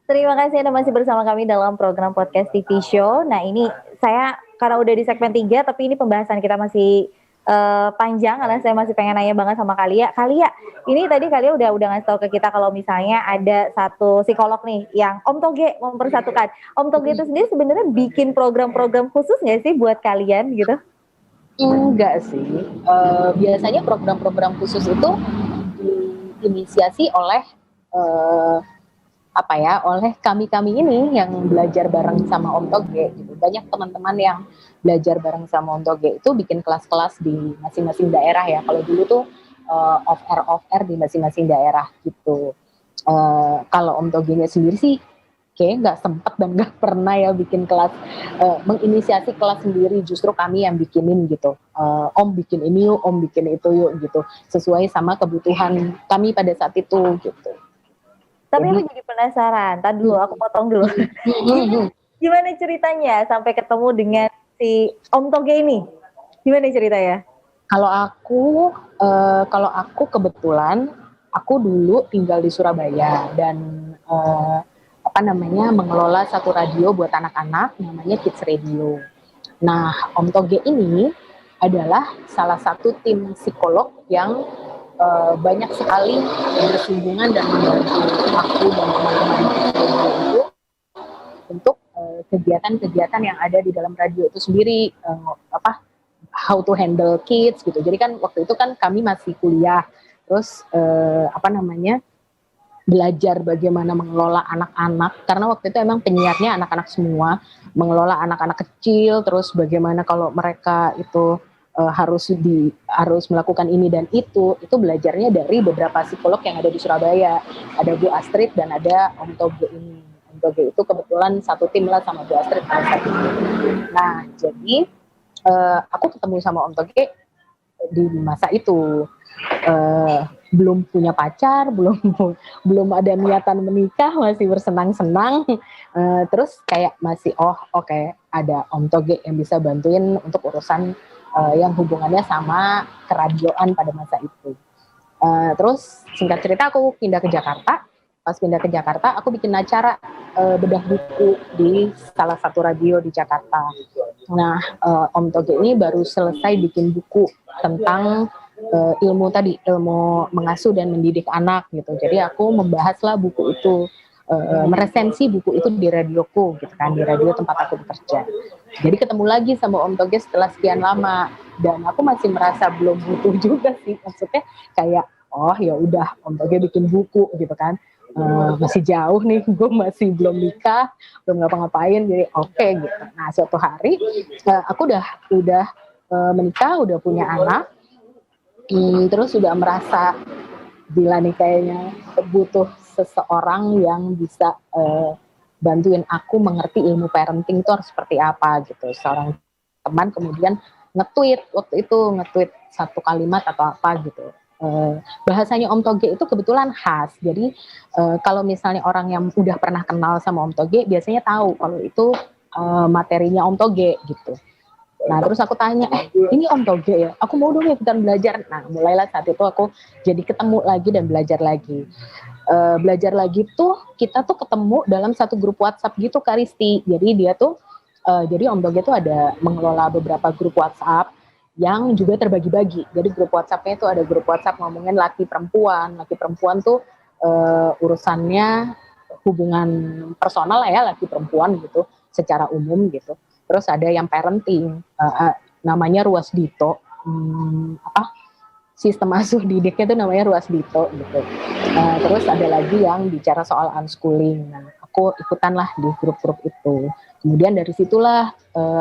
Terima kasih Anda masih bersama kami dalam program podcast TV Show. Nah ini saya karena udah di segmen 3, tapi ini pembahasan kita masih panjang karena saya masih pengen nanya banget sama Kalia. Kalia, ini tadi Kalia udah ngasih tahu ke kita kalau misalnya ada satu psikolog nih yang Om Toge mempersatukan. Om Toge itu sendiri sebenarnya bikin program-program khusus nggak sih buat kalian gitu? Enggak sih. Biasanya program-program khusus itu diinisiasi oleh oleh kami ini yang belajar bareng sama Om Toge gitu. Banyak teman-teman yang belajar bareng sama Om Toge itu bikin kelas-kelas di masing-masing daerah ya. Kalau dulu tuh off air di masing-masing daerah gitu. Kalau Om Toge-nya sendiri sih kayak nggak sempet dan nggak pernah ya bikin kelas, menginisiasi kelas sendiri, justru kami yang bikinin gitu. Om bikin ini yuk, Om bikin itu yuk gitu, sesuai sama kebutuhan kami pada saat itu gitu. Tapi aku jadi penasaran, tadi dulu aku potong dulu. Gimana ceritanya sampai ketemu dengan si Om Toge ini? Gimana ceritanya? Kalau aku kebetulan aku dulu tinggal di Surabaya dan mengelola satu radio buat anak-anak namanya Kids Radio. Nah, Om Toge ini adalah salah satu tim psikolog yang banyak sekali bersinggungan dan membantu aku dan teman-teman Kids Radio itu untuk kegiatan-kegiatan yang ada di dalam radio itu sendiri, how to handle kids gitu. Jadi kan waktu itu kan kami masih kuliah, terus belajar bagaimana mengelola anak-anak, karena waktu itu emang penyiarnya anak-anak semua, mengelola anak-anak kecil, terus bagaimana kalau mereka itu harus melakukan ini dan itu belajarnya dari beberapa psikolog yang ada di Surabaya. Ada Bu Astrid dan ada Om Toge ini. Om Toge itu kebetulan satu tim lah sama Bu Astrid. Nah, jadi aku ketemu sama Om Toge di masa itu. Belum punya pacar, belum ada niatan menikah, masih bersenang-senang. Terus kayak masih oke, ada Om Toge yang bisa bantuin untuk urusan yang hubungannya sama keradioan pada masa itu. Terus singkat cerita aku pindah ke Jakarta. Pas pindah ke Jakarta, aku bikin acara bedah buku di salah satu radio di Jakarta. Nah, Om Toge ini baru selesai bikin buku tentang ilmu mengasuh dan mendidik anak gitu. Jadi aku membahaslah buku itu, meresensi buku itu di radioku gitu kan, di radio tempat aku bekerja. Jadi ketemu lagi sama Om Toge setelah sekian lama dan aku masih merasa belum butuh juga sih, maksudnya kayak ya udah Om Toge bikin buku gitu kan. Masih jauh nih, gue masih belum nikah, belum ngapa-ngapain, jadi oke gitu. Nah, suatu hari aku udah menikah, udah punya anak, terus sudah merasa gila nih kayaknya butuh seseorang yang bisa bantuin aku mengerti ilmu parenting itu harus seperti apa gitu. Seorang teman kemudian nge-tweet satu kalimat atau apa gitu. Bahasanya Om Toge itu kebetulan khas. Jadi kalau misalnya orang yang udah pernah kenal sama Om Toge biasanya tahu kalau itu materinya Om Toge gitu. Nah, terus aku tanya, ini Om Toge ya? Aku mau dong ikutan belajar. Nah, mulailah saat itu aku jadi ketemu lagi dan belajar lagi. Belajar lagi tuh, kita tuh ketemu dalam satu grup WhatsApp gitu, Kak Risti. Jadi dia tuh, jadi Om Toge tuh ada mengelola beberapa grup WhatsApp yang juga terbagi-bagi. Jadi grup WhatsApp-nya itu ada grup WhatsApp ngomongin laki perempuan. Laki perempuan tuh urusannya hubungan personal lah ya, laki perempuan gitu, secara umum gitu. Terus ada yang parenting, namanya Ruas Dito. Sistem asuh didiknya itu namanya Ruas Dito gitu. Terus ada lagi yang bicara soal unschooling. Nah, aku ikutan lah di grup-grup itu. Kemudian dari situlah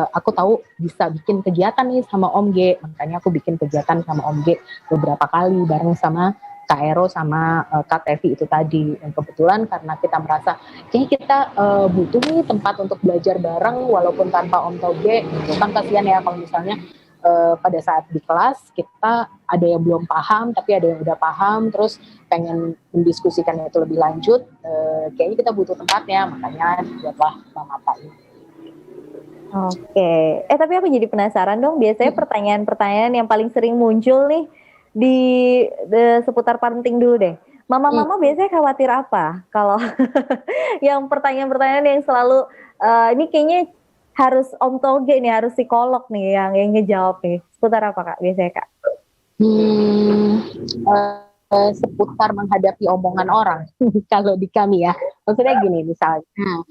aku tahu bisa bikin kegiatan nih sama Om G. Makanya aku bikin kegiatan sama Om G beberapa kali bareng sama Kak Ero sama Kak Tevi itu tadi. Dan kebetulan karena kita merasa kayaknya kita butuh nih tempat untuk belajar bareng walaupun tanpa Om Toge. Gitu kan kasihan ya kalau misalnya pada saat di kelas kita ada yang belum paham tapi ada yang udah paham terus pengen mendiskusikan itu lebih lanjut, kayaknya kita butuh tempatnya, makanya buatlah Mama Pak ini. Oke, tapi aku jadi penasaran dong, biasanya pertanyaan-pertanyaan yang paling sering muncul nih di seputar parenting dulu deh. Mama-mama biasanya khawatir apa? Kalau yang pertanyaan-pertanyaan yang selalu ini kayaknya harus Om Toge nih, harus psikolog nih yang ngejawab nih. Seputar apa Kak biasanya Kak? Seputar menghadapi omongan orang. Kalau di kami ya, maksudnya gini, misalnya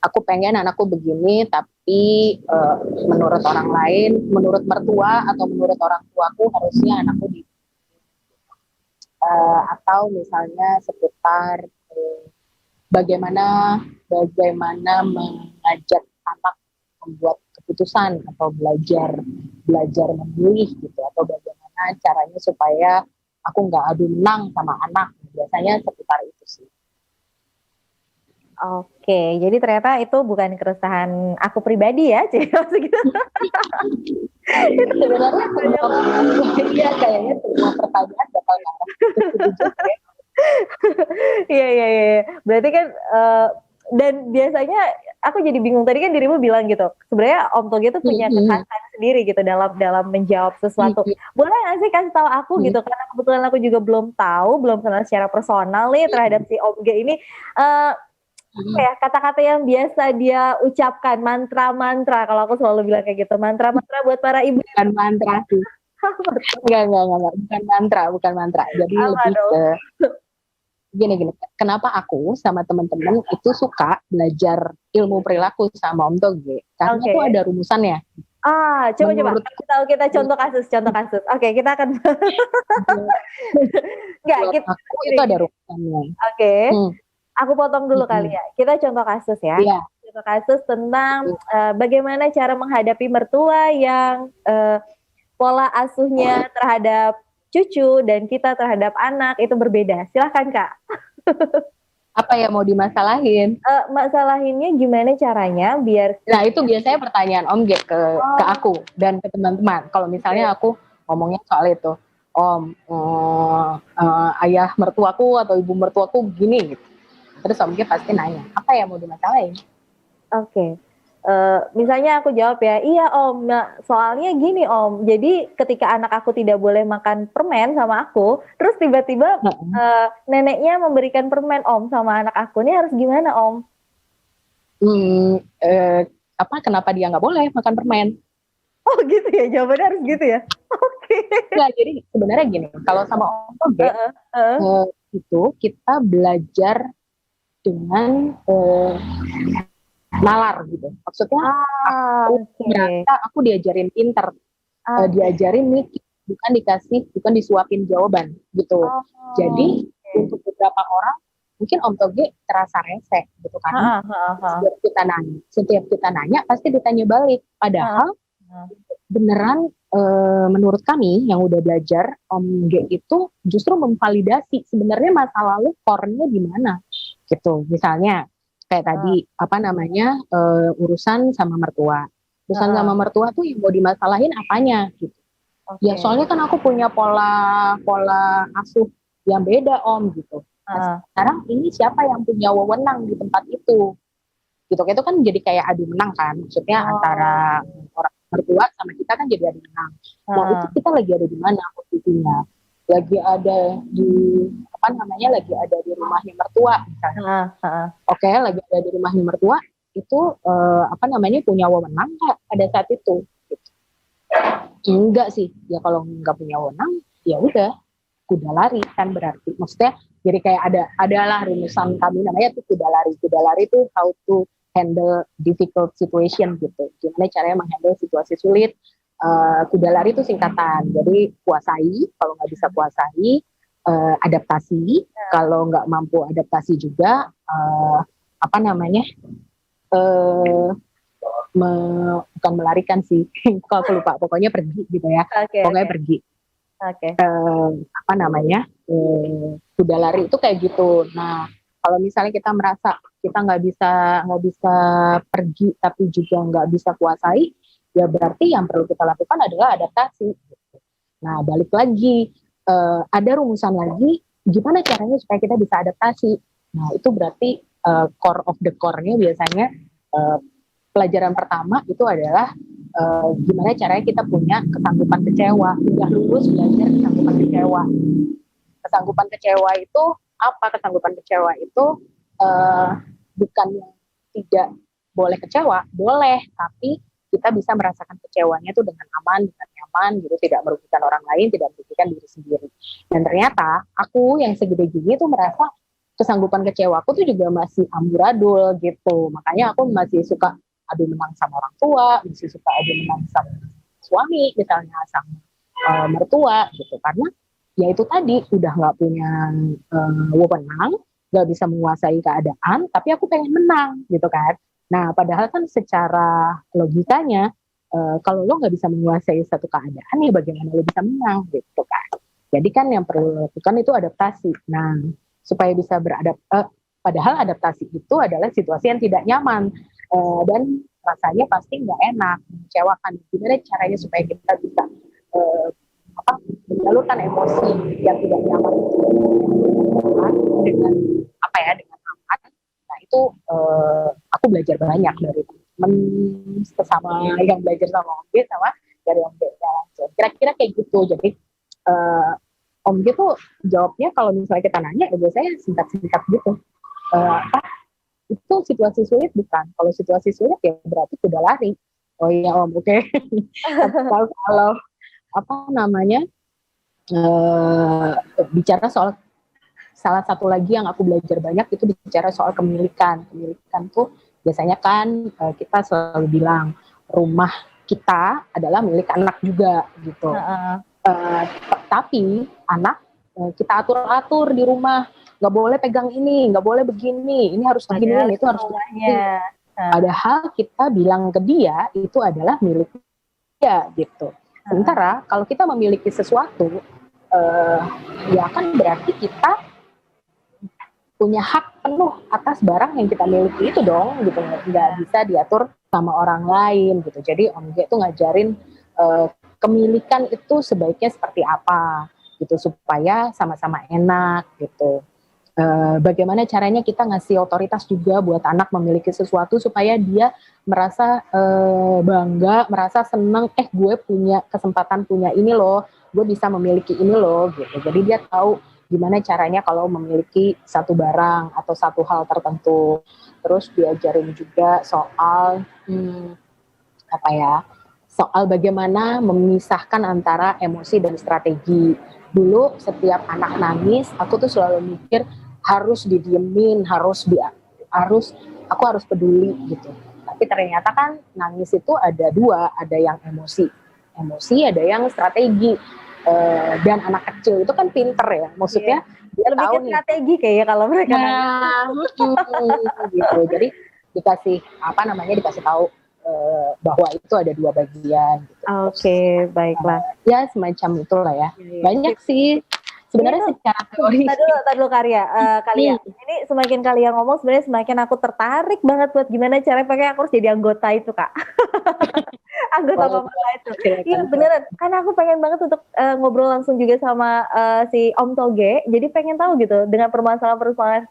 aku pengen anakku begini, tapi menurut orang lain, menurut mertua atau menurut orang tuaku harusnya anakku di atau misalnya seputar bagaimana mengajak anak membuat keputusan atau belajar memilih gitu, atau bagaimana caranya supaya aku nggak adu menang sama anak. Biasanya seputar itu sih. Oke, jadi ternyata itu bukan keresahan aku pribadi ya, Cik. Sebenarnya iya, kayaknya semua pertanyaan bakal ngarah ke situ juga ya. Iya. Berarti kan dan biasanya aku jadi bingung, tadi kan dirimu bilang gitu. Sebenarnya Om Toge itu punya kekhasan sendiri gitu dalam menjawab sesuatu. Boleh nggak sih kasih tahu aku gitu, karena kebetulan aku juga belum kenal secara personal nih terhadap si Om Ge ini. Ya, kata-kata yang biasa dia ucapkan, mantra-mantra, kalau aku selalu bilang kayak gitu, mantra-mantra buat para ibu. Bukan mantra sih. Enggak, bukan mantra. Jadi lebih ke gini. Kenapa aku sama teman-teman itu suka belajar ilmu perilaku sama Om Toge? Karena itu ada rumusannya. Coba kasih tahu kita contoh kasus. Oke, kita akan aku itu ada rumusannya. Oke. Aku potong dulu kali ya. Kita contoh kasus ya. Iya. Contoh kasus tentang bagaimana cara menghadapi mertua yang pola asuhnya terhadap cucu dan kita terhadap anak itu berbeda. Silahkan Kak. Apa yang mau dimasalahin? Masalahinnya gimana caranya biar... Nah itu biasanya pertanyaan Om Ge ke aku dan ke teman-teman. Kalau misalnya aku ngomongnya soal itu, Om, ayah mertuaku atau ibu mertuaku gini gitu. Terus Om Ge pasti nanya, apa yang mau dimasalahin? Oke. Misalnya aku jawab ya, iya Om, nah, soalnya gini Om, jadi ketika anak aku tidak boleh makan permen sama aku, terus tiba-tiba neneknya memberikan permen Om sama anak aku, ini harus gimana Om? Kenapa dia nggak boleh makan permen? Oh gitu ya, jawabannya harus gitu ya? Oke. Nggak, jadi sebenarnya gini, kalau sama Om Toge, itu kita belajar dengan nalar gitu. Maksudnya aku diajarin pinter, diajarin mikir, bukan disuapin jawaban gitu. Jadi untuk beberapa orang mungkin Om Toge terasa rese gitu kan. Setiap kita nanya pasti ditanya balik. Padahal beneran menurut kami yang udah belajar, Om Ge itu justru memvalidasi sebenarnya masa lalu core-nya di mana gitu. Misalnya kayak tadi urusan sama mertua. Urusan sama mertua tuh yang mau dimasalahin apanya gitu. Ya soalnya kan aku punya pola asuh yang beda Om gitu. Nah, sekarang ini siapa yang punya wewenang di tempat itu? Gitu. Itu kan jadi kayak adu menang kan. Maksudnya antara orang mertua sama kita kan jadi adu menang. Nah, itu kita lagi ada di mana posisinya? Lagi ada di lagi ada di rumahnya mertua misalnya. Oke, lagi ada di rumahnya mertua itu punya wewenang nggak pada saat itu? Gitu. Enggak sih. Ya kalau nggak punya wewenang, ya udah kuda lari kan berarti. Maksudnya jadi kayak adalah rumusan kami namanya tuh kuda lari. Kuda lari itu how to handle difficult situation gitu. Gimana caranya menghandle situasi sulit. Kuda lari itu singkatan. Jadi kuasai, kalau nggak bisa kuasai, adaptasi. Kalau nggak mampu adaptasi juga, bukan melarikan sih. Kalau aku lupa, pokoknya pergi gitu ya. Pokoknya pergi. Kuda lari itu kayak gitu. Nah, kalau misalnya kita merasa kita nggak bisa pergi tapi juga nggak bisa kuasai, ya berarti yang perlu kita lakukan adalah adaptasi. Nah, balik lagi, ada rumusan lagi, gimana caranya supaya kita bisa adaptasi. Nah, itu berarti core of the core-nya biasanya pelajaran pertama itu adalah gimana caranya kita punya kesanggupan kecewa, udah lulus belajar kesanggupan kecewa. Kesanggupan kecewa itu apa? Kesanggupan kecewa itu bukan yang tidak boleh kecewa, boleh, tapi kita bisa merasakan kecewanya itu dengan aman, dengan nyaman, gitu, tidak merugikan orang lain, tidak merugikan diri sendiri. Dan ternyata aku yang segede gini tuh merasa kesanggupan kecewaku tuh juga masih amburadul gitu. Makanya aku masih suka adu menang sama orang tua, masih suka adu menang sama suami, misalnya sama mertua gitu. Karena ya itu tadi udah nggak punya wewenang, nggak bisa menguasai keadaan, tapi aku pengen menang gitu kan. Nah, padahal kan secara logikanya, kalau lo nggak bisa menguasai satu keadaan, ya bagaimana lo bisa menang gitu kan. Jadi kan yang perlu lo lakukan itu adaptasi. Nah, supaya bisa padahal adaptasi itu adalah situasi yang tidak nyaman, dan rasanya pasti nggak enak, mengecewakan. Gimana caranya supaya kita bisa menyalurkan emosi yang tidak nyaman dengan dengan aman. Nah itu aku belajar banyak dari teman sesama yang belajar sama Om G sama dari Om G langsung. Kira-kira kayak gitu. Jadi Om G tuh jawabnya kalau misalnya kita nanya, ya biasanya singkat-singkat gitu. Itu situasi sulit bukan? Kalau situasi sulit ya berarti sudah lari. Oh iya Om, oke. Kalau bicara soal salah satu lagi yang aku belajar banyak itu bicara soal kemilikan. Kemilikan tuh biasanya kan kita selalu bilang rumah kita adalah milik anak juga gitu. Tapi anak kita atur-atur di rumah, nggak boleh pegang ini, nggak boleh begini, ini harus begini, itu harus begini. Padahal kita bilang ke dia itu adalah milik dia gitu. Sementara kalau kita memiliki sesuatu, ya kan berarti kita punya hak penuh atas barang yang kita miliki itu dong, gitu. Nggak bisa diatur sama orang lain gitu. Jadi Om G itu ngajarin kemilikan itu sebaiknya seperti apa gitu supaya sama-sama enak gitu. Bagaimana caranya kita ngasih otoritas juga buat anak memiliki sesuatu supaya dia merasa bangga, merasa senang, gue punya kesempatan punya ini loh, gue bisa memiliki ini loh gitu. Jadi dia tahu gimana caranya kalau memiliki satu barang atau satu hal tertentu. Terus diajarin juga soal soal bagaimana memisahkan antara emosi dan strategi. Dulu setiap anak nangis, aku tuh selalu mikir harus didiemin, aku harus peduli gitu. Tapi ternyata kan nangis itu ada dua, ada yang emosi ada yang strategi. Dan anak kecil itu kan pinter ya, maksudnya dia lebih tahu ke strategi kayaknya kalau mereka gitu. Jadi dikasih tahu bahwa itu ada dua bagian. Gitu. Oke, baiklah. Ya semacam itulah ya. Banyak sih. Sebenarnya secara teori. Tadi dulu Karya. Ini semakin kalian ngomong sebenarnya semakin aku tertarik banget buat gimana cara pakai aku harus jadi anggota itu Kak. Anggota Mama itu. Iya beneran. Karena aku pengen banget untuk ngobrol langsung juga sama si Om Toge. Jadi pengen tahu gitu dengan permasalahan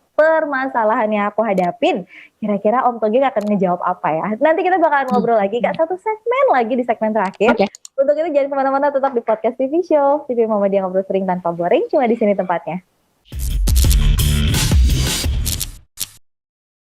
yang aku hadapin. Kira-kira Om Toge akan ngejawab apa ya? Nanti kita bakalan ngobrol lagi Kak. Satu segmen lagi di segmen terakhir. Untuk itu jangan kemana-mana, tetap di podcast TV Show. TV Mama Dia Ngobrol Sering Tanpa Boring. Cuma di sini tempatnya.